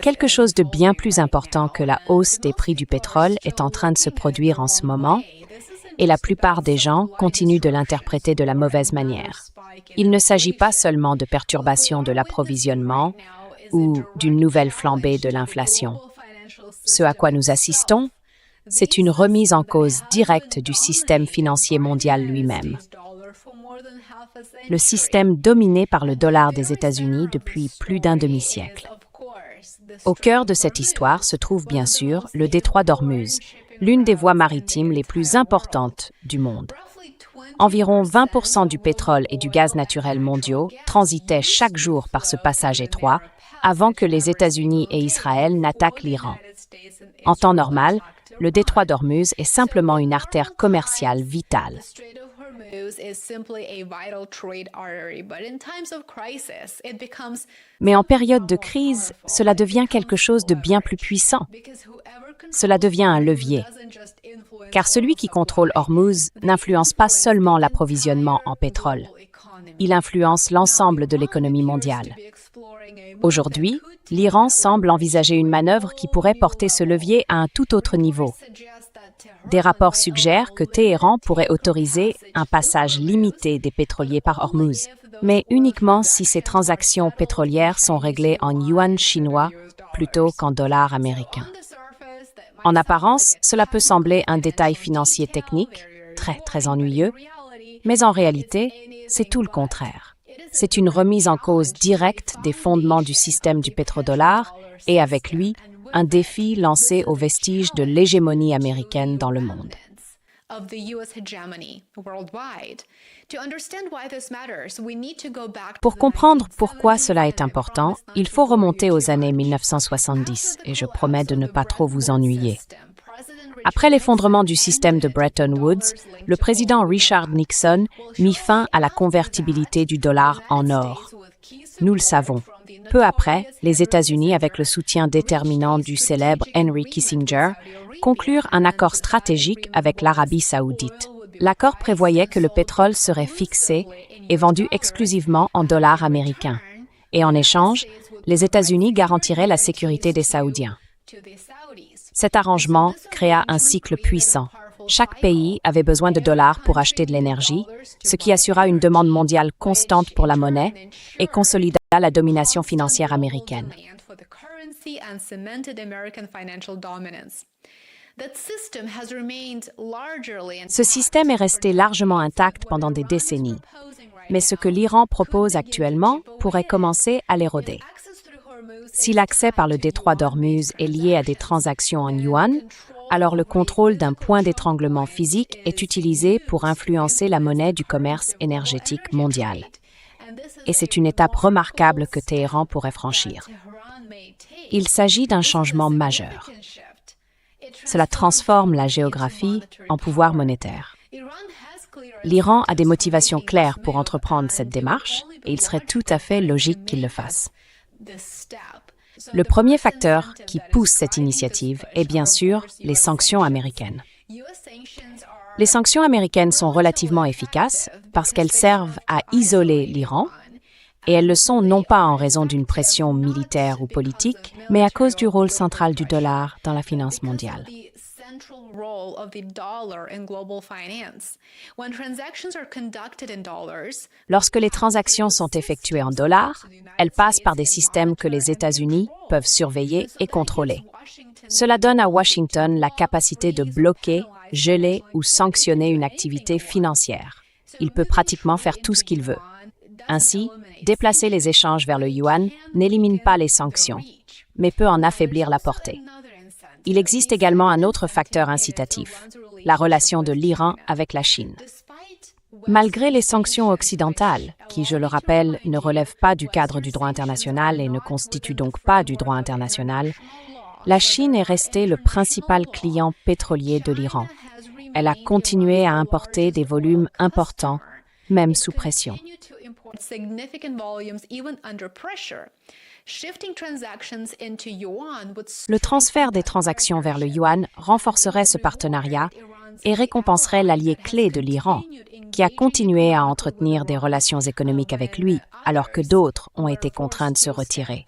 Quelque chose de bien plus important que la hausse des prix du pétrole est en train de se produire en ce moment, et la plupart des gens continuent de l'interpréter de la mauvaise manière. Il ne s'agit pas seulement de perturbations de l'approvisionnement ou d'une nouvelle flambée de l'inflation. Ce à quoi nous assistons, c'est une remise en cause directe du système financier mondial lui-même. Le système dominé par le dollar des États-Unis depuis plus d'un demi-siècle. Au cœur de cette histoire se trouve bien sûr le détroit d'Ormuz, l'une des voies maritimes les plus importantes du monde. Environ 20% du pétrole et du gaz naturel mondiaux transitaient chaque jour par ce passage étroit avant que les États-Unis et Israël n'attaquent l'Iran. En temps normal, le détroit d'Ormuz est simplement une artère commerciale vitale. Mais en période de crise, cela devient quelque chose de bien plus puissant. Cela devient un levier. Car celui qui contrôle Ormuz n'influence pas seulement l'approvisionnement en pétrole. Il influence l'ensemble de l'économie mondiale. Aujourd'hui, l'Iran semble envisager une manœuvre qui pourrait porter ce levier à un tout autre niveau. Des rapports suggèrent que Téhéran pourrait autoriser un passage limité des pétroliers par Ormuz, mais uniquement si ces transactions pétrolières sont réglées en yuan chinois plutôt qu'en dollars américains. En apparence, cela peut sembler un détail financier technique, très ennuyeux, mais en réalité, c'est tout le contraire. C'est une remise en cause directe des fondements du système du pétrodollar et avec lui, un défi lancé aux vestiges de l'hégémonie américaine dans le monde. Pour comprendre pourquoi cela est important, il faut remonter aux années 1970 et je promets de ne pas trop vous ennuyer. Après l'effondrement du système de Bretton Woods, le président Richard Nixon mit fin à la convertibilité du dollar en or. Nous le savons. Peu après, les États-Unis, avec le soutien déterminant du célèbre Henry Kissinger, conclurent un accord stratégique avec l'Arabie saoudite. L'accord prévoyait que le pétrole serait fixé et vendu exclusivement en dollars américains. Et en échange, les États-Unis garantiraient la sécurité des Saoudiens. Cet arrangement créa un cycle puissant. Chaque pays avait besoin de dollars pour acheter de l'énergie, ce qui assura une demande mondiale constante pour la monnaie et consolida la domination financière américaine. Ce système est resté largement intact pendant des décennies, mais ce que l'Iran propose actuellement pourrait commencer à l'éroder. Si l'accès par le détroit d'Ormuz est lié à des transactions en yuan, alors le contrôle d'un point d'étranglement physique est utilisé pour influencer la monnaie du commerce énergétique mondial. Et c'est une étape remarquable que Téhéran pourrait franchir. Il s'agit d'un changement majeur. Cela transforme la géographie en pouvoir monétaire. L'Iran a des motivations claires pour entreprendre cette démarche et il serait tout à fait logique qu'il le fasse. Le premier facteur qui pousse cette initiative est bien sûr les sanctions américaines. Les sanctions américaines sont relativement efficaces parce qu'elles servent à isoler l'Iran et elles le sont non pas en raison d'une pression militaire ou politique, mais à cause du rôle central du dollar dans la finance mondiale. Lorsque les transactions sont effectuées en dollars, elles passent par des systèmes que les États-Unis peuvent surveiller et contrôler. Cela donne à Washington la capacité de bloquer, geler ou sanctionner une activité financière. Il peut pratiquement faire tout ce qu'il veut. Ainsi, déplacer les échanges vers le yuan n'élimine pas les sanctions, mais peut en affaiblir la portée. Il existe également un autre facteur incitatif, la relation de l'Iran avec la Chine. Malgré les sanctions occidentales, qui, je le rappelle, ne relèvent pas du cadre du droit international et ne constituent donc pas du droit international, la Chine est restée le principal client pétrolier de l'Iran. Elle a continué à importer des volumes importants, même sous pression. Le transfert des transactions vers le yuan renforcerait ce partenariat et récompenserait l'allié clé de l'Iran, qui a continué à entretenir des relations économiques avec lui, alors que d'autres ont été contraints de se retirer.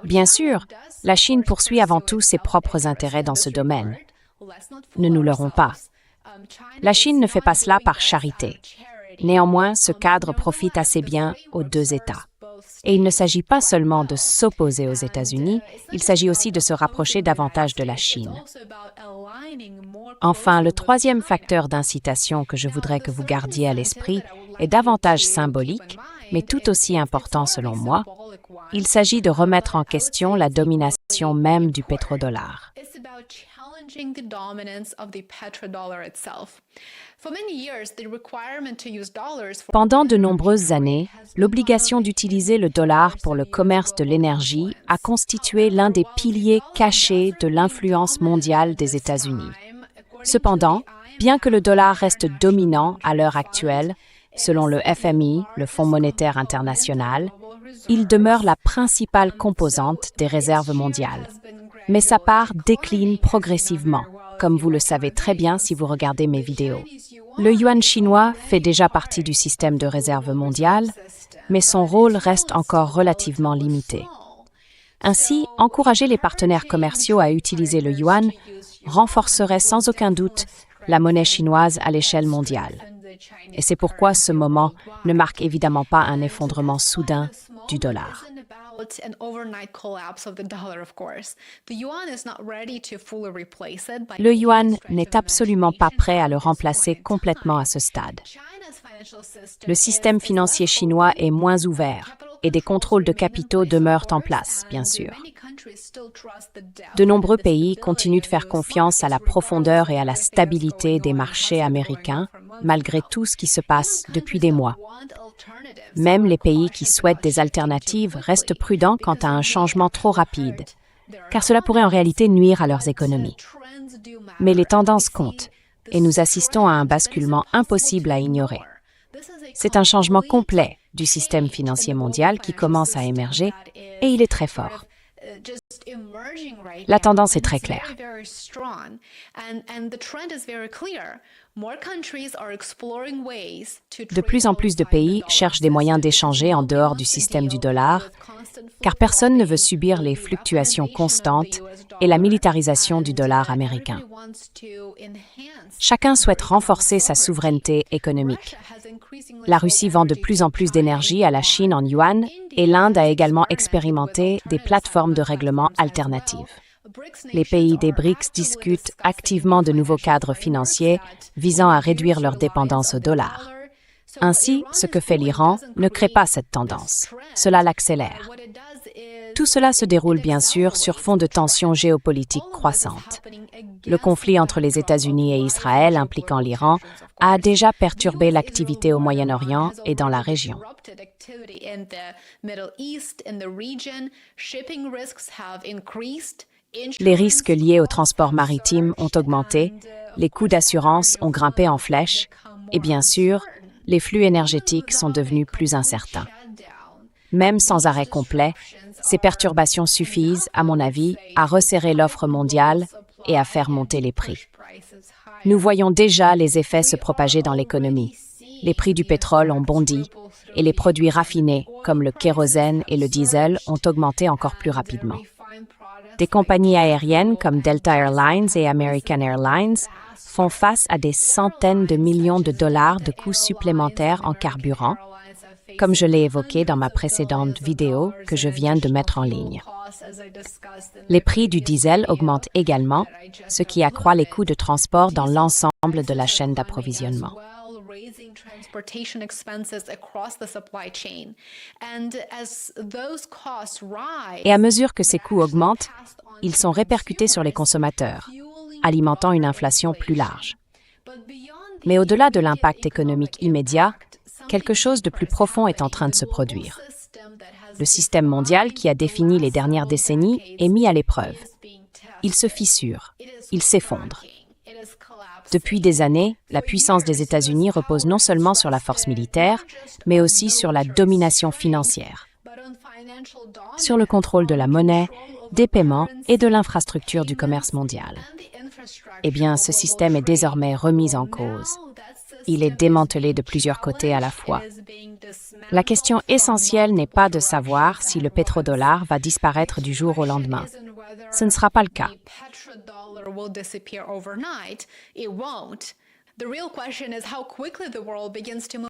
Bien sûr, la Chine poursuit avant tout ses propres intérêts dans ce domaine. Ne nous leurrons pas. La Chine ne fait pas cela par charité. Néanmoins, ce cadre profite assez bien aux deux États. Et il ne s'agit pas seulement de s'opposer aux États-Unis, il s'agit aussi de se rapprocher davantage de la Chine. Enfin, le troisième facteur d'incitation que je voudrais que vous gardiez à l'esprit est davantage symbolique, mais tout aussi important selon moi. Il s'agit de remettre en question la domination même du pétrodollar. Pendant de nombreuses années, l'obligation d'utiliser le dollar pour le commerce de l'énergie a constitué l'un des piliers cachés de l'influence mondiale des États-Unis. Cependant, bien que le dollar reste dominant à l'heure actuelle, selon le FMI, le Fonds monétaire international, il demeure la principale composante des réserves mondiales. Mais sa part décline progressivement, comme vous le savez très bien si vous regardez mes vidéos. Le yuan chinois fait déjà partie du système de réserve mondiale, mais son rôle reste encore relativement limité. Ainsi, encourager les partenaires commerciaux à utiliser le yuan renforcerait sans aucun doute la monnaie chinoise à l'échelle mondiale. Et c'est pourquoi ce moment ne marque évidemment pas un effondrement soudain du dollar. Le yuan n'est absolument pas prêt à le remplacer complètement à ce stade. Le système financier chinois est moins ouvert et des contrôles de capitaux demeurent en place, bien sûr. De nombreux pays continuent de faire confiance à la profondeur et à la stabilité des marchés américains, malgré tout ce qui se passe depuis des mois. Même les pays qui souhaitent des alternatives restent prudents quant à un changement trop rapide, car cela pourrait en réalité nuire à leurs économies. Mais les tendances comptent, et nous assistons à un basculement impossible à ignorer. C'est un changement complet du système financier mondial qui commence à émerger, et il est très fort. La tendance est très claire. De plus en plus de pays cherchent des moyens d'échanger en dehors du système du dollar, car personne ne veut subir les fluctuations constantes et la militarisation du dollar américain. Chacun souhaite renforcer sa souveraineté économique. La Russie vend de plus en plus d'énergie à la Chine en yuan et l'Inde a également expérimenté des plateformes de règlement alternatives. Les pays des BRICS discutent activement de nouveaux cadres financiers visant à réduire leur dépendance au dollar. Ainsi, ce que fait l'Iran ne crée pas cette tendance. Cela l'accélère. Tout cela se déroule bien sûr sur fond de tensions géopolitiques croissantes. Le conflit entre les États-Unis et Israël impliquant l'Iran a déjà perturbé l'activité au Moyen-Orient et dans la région. Les risques liés au transport maritime ont augmenté, les coûts d'assurance ont grimpé en flèche et bien sûr, les flux énergétiques sont devenus plus incertains. Même sans arrêt complet, ces perturbations suffisent, à mon avis, à resserrer l'offre mondiale et à faire monter les prix. Nous voyons déjà les effets se propager dans l'économie. Les prix du pétrole ont bondi et les produits raffinés, comme le kérosène et le diesel, ont augmenté encore plus rapidement. Des compagnies aériennes comme Delta Airlines et American Airlines font face à des centaines de millions de dollars de coûts supplémentaires en carburant, comme je l'ai évoqué dans ma précédente vidéo que je viens de mettre en ligne. Les prix du diesel augmentent également, ce qui accroît les coûts de transport dans l'ensemble de la chaîne d'approvisionnement. Et à mesure que ces coûts augmentent, ils sont répercutés sur les consommateurs, alimentant une inflation plus large. Mais au-delà de l'impact économique immédiat, quelque chose de plus profond est en train de se produire. Le système mondial qui a défini les dernières décennies est mis à l'épreuve. Il se fissure, il s'effondre. Depuis des années, la puissance des États-Unis repose non seulement sur la force militaire, mais aussi sur la domination financière, sur le contrôle de la monnaie, des paiements et de l'infrastructure du commerce mondial. Eh bien, ce système est désormais remis en cause. il est démantelé de plusieurs côtés à la fois. La question essentielle n'est pas de savoir si le pétrodollar va disparaître du jour au lendemain. Ce ne sera pas le cas.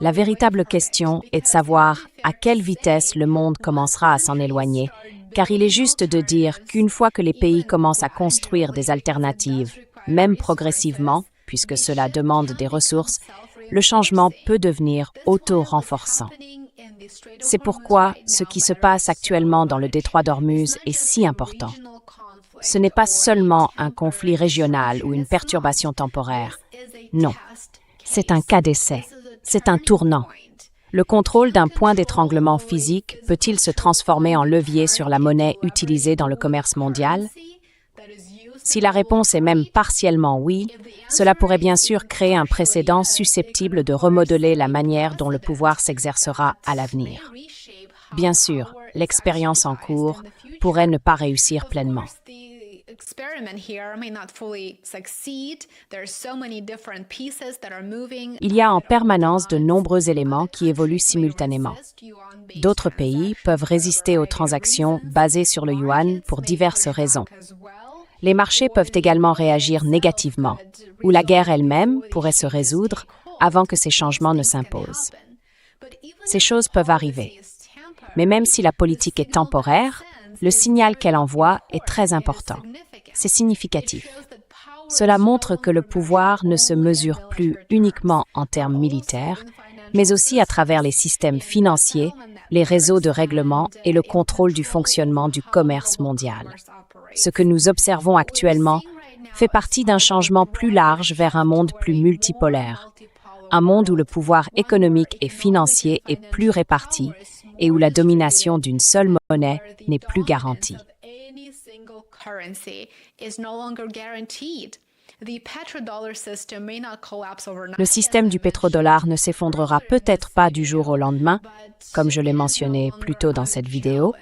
La véritable question est de savoir à quelle vitesse le monde commencera à s'en éloigner, car il est juste de dire qu'une fois que les pays commencent à construire des alternatives, même progressivement, puisque cela demande des ressources, le changement peut devenir auto-renforçant. C'est pourquoi ce qui se passe actuellement dans le détroit d'Ormuz est si important. Ce n'est pas seulement un conflit régional ou une perturbation temporaire. Non, c'est un cas d'essai. C'est un tournant. Le contrôle d'un point d'étranglement physique peut-il se transformer en levier sur la monnaie utilisée dans le commerce mondial? Si la réponse est même partiellement oui, cela pourrait bien sûr créer un précédent susceptible de remodeler la manière dont le pouvoir s'exercera à l'avenir. Bien sûr, l'expérience en cours pourrait ne pas réussir pleinement. Il y a en permanence de nombreux éléments qui évoluent simultanément. D'autres pays peuvent résister aux transactions basées sur le yuan pour diverses raisons. Les marchés peuvent également réagir négativement, ou la guerre elle-même pourrait se résoudre avant que ces changements ne s'imposent. Ces choses peuvent arriver. Mais même si la politique est temporaire, le signal qu'elle envoie est très important. C'est significatif. Cela montre que le pouvoir ne se mesure plus uniquement en termes militaires, mais aussi à travers les systèmes financiers, les réseaux de règlement et le contrôle du fonctionnement du commerce mondial. Ce que nous observons actuellement fait partie d'un changement plus large vers un monde plus multipolaire, un monde où le pouvoir économique et financier est plus réparti et où la domination d'une seule monnaie n'est plus garantie. Le système du pétrodollar ne s'effondrera peut-être pas du jour au lendemain, comme je l'ai mentionné plus tôt dans cette vidéo,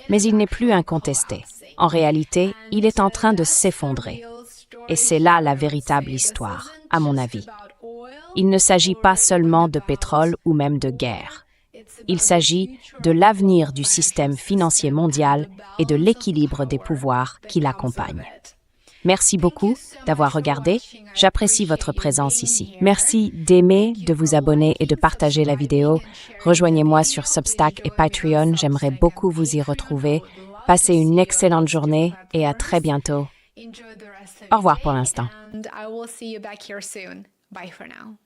mais il n'est plus incontesté. En réalité, il est en train de s'effondrer. Et c'est là la véritable histoire, à mon avis. Il ne s'agit pas seulement de pétrole ou même de guerre. Il s'agit de l'avenir du système financier mondial et de l'équilibre des pouvoirs qui l'accompagnent. Merci beaucoup d'avoir regardé. J'apprécie votre présence ici. Merci d'aimer, de vous abonner et de partager la vidéo. Rejoignez-moi sur Substack et Patreon. J'aimerais beaucoup vous y retrouver. Passez une excellente journée et à très bientôt. Au revoir pour l'instant. And I will see you back here soon. Bye for now.